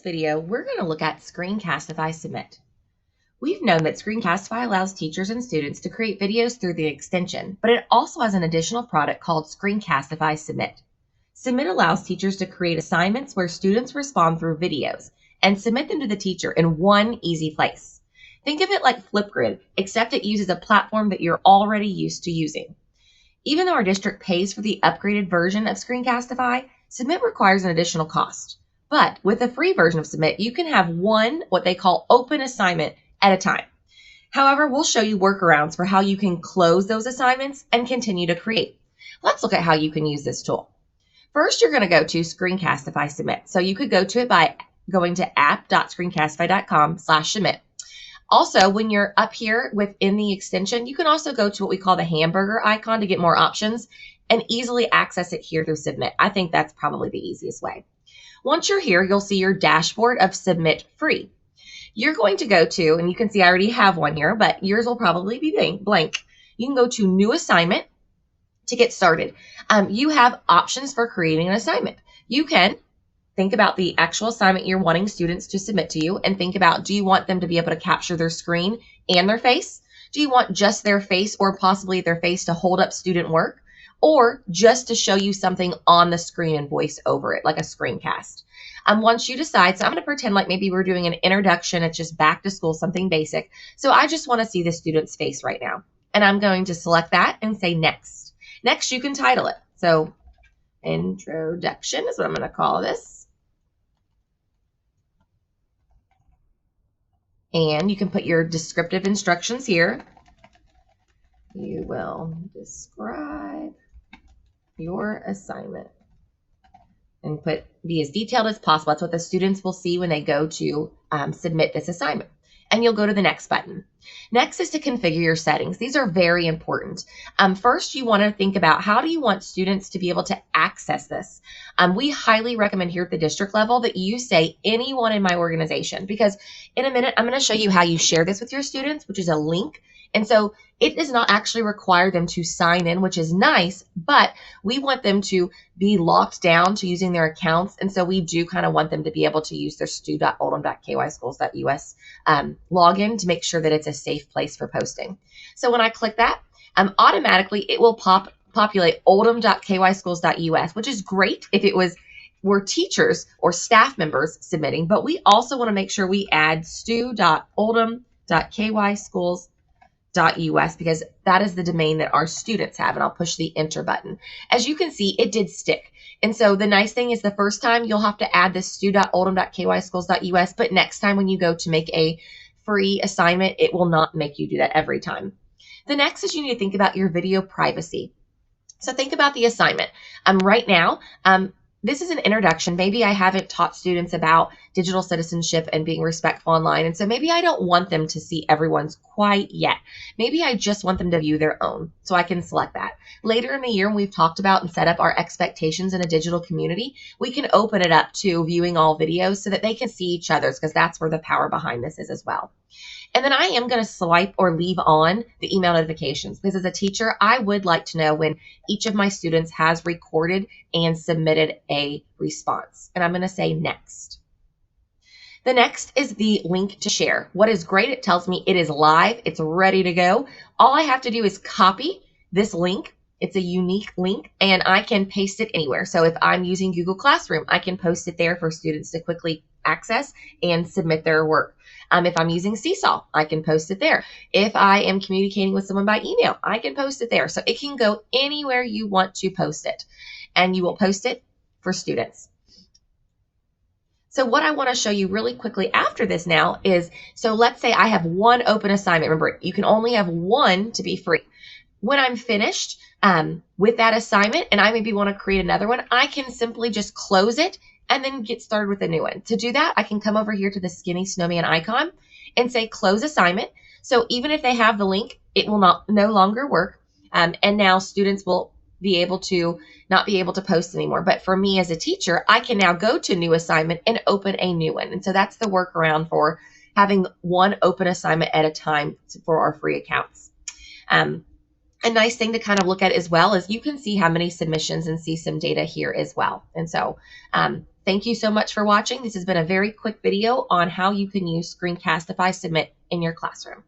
video, we're going to look at Screencastify Submit. We've known that Screencastify allows teachers and students to create videos through the extension, but it also has an additional product called Screencastify Submit. Submit allows teachers to create assignments where students respond through videos and submit them to the teacher in one easy place. Think of it like Flipgrid, except it uses a platform that you're already used to using. Even though our district pays for the upgraded version of Screencastify, Submit requires an additional cost. But with the free version of Submit, you can have one, what they call open assignment at a time. However, we'll show you workarounds for how you can close those assignments and continue to create. Let's look at how you can use this tool. First, you're going to go to Screencastify Submit. So you could go to it by going to app.screencastify.com/submit. Also, when you're up here within the extension, you can also go to what we call the hamburger icon to get more options and easily access it here through Submit. I think that's probably the easiest way. Once you're here, you'll see your dashboard of Submit Free. You're going to go to, and you can see I already have one here, but yours will probably be blank. You can go to New Assignment to get started. You have options for creating an assignment. You can think about the actual assignment you're wanting students to submit to you and think about, do you want them to be able to capture their screen and their face? Do you want just their face or possibly their face to hold up student work? Or just to show you something on the screen and voice over it, like a screencast. Once you decide, so I'm going to pretend like maybe we're doing an introduction, it's just back to school, something basic. So I just want to see the student's face right now. And I'm going to select that and say next. Next, you can title it. So introduction is what I'm going to call this. And you can put your descriptive instructions here. You will describe your assignment and be as detailed as possible. That's what the students will see when they go to submit this assignment. And you'll go to the next button. Next is to configure your settings. These are very important. First, you want to think about how do you want students to be able to access this? We highly recommend here at the district level that you say anyone in my organization, because in a minute, I'm going to show you how you share this with your students, which is a link. And so it does not actually require them to sign in, which is nice, but we want them to be locked down to using their accounts. And so we do kind of want them to be able to use their stu.oldham.kyschools.us login to make sure that it's a safe place for posting. So when I click that, automatically it will populate oldham.kyschools.us, which is great if it were teachers or staff members submitting, but we also want to make sure we add stu.oldham.kyschools.us because that is the domain that our students have, and I'll push the enter button. As you can see, it did stick. And so the nice thing is the first time you'll have to add this stu.oldham.kyschools.us, but next time when you go to make a free assignment, it will not make you do that every time. The next is you need to think about your video privacy. So think about the assignment. Right now, this is an introduction. Maybe I haven't taught students about digital citizenship and being respectful online. And so maybe I don't want them to see everyone's quite yet. Maybe I just want them to view their own. So I can select that. Later in the year, when we've talked about and set up our expectations in a digital community, we can open it up to viewing all videos so that they can see each other's, because that's where the power behind this is as well. And then I am going to swipe or leave on the email notifications because as a teacher, I would like to know when each of my students has recorded and submitted a response. And I'm going to say next. The next is the link to share. What is great, it tells me it is live, it's ready to go. All I have to do is copy this link. It's a unique link and I can paste it anywhere. So if I'm using Google Classroom, I can post it there for students to quickly access and submit their work. If I'm using Seesaw, I can post it there. If I am communicating with someone by email, I can post it there. So it can go anywhere you want to post it, and you will post it for students. So what I want to show you really quickly after this now is, so let's say I have one open assignment. Remember, you can only have one to be free. When I'm finished with that assignment and I maybe want to create another one, I can simply just close it and then get started with a new one. To do that, I can come over here to the skinny snowman icon and say close assignment. So even if they have the link, it will no longer work. And now students will be able to not be able to post anymore. But for me as a teacher, I can now go to new assignment and open a new one. And so that's the workaround for having one open assignment at a time for our free accounts. A nice thing to kind of look at as well is you can see how many submissions and see some data here as well. And so Thank you so much for watching. This has been a very quick video on how you can use Screencastify Submit in your classroom.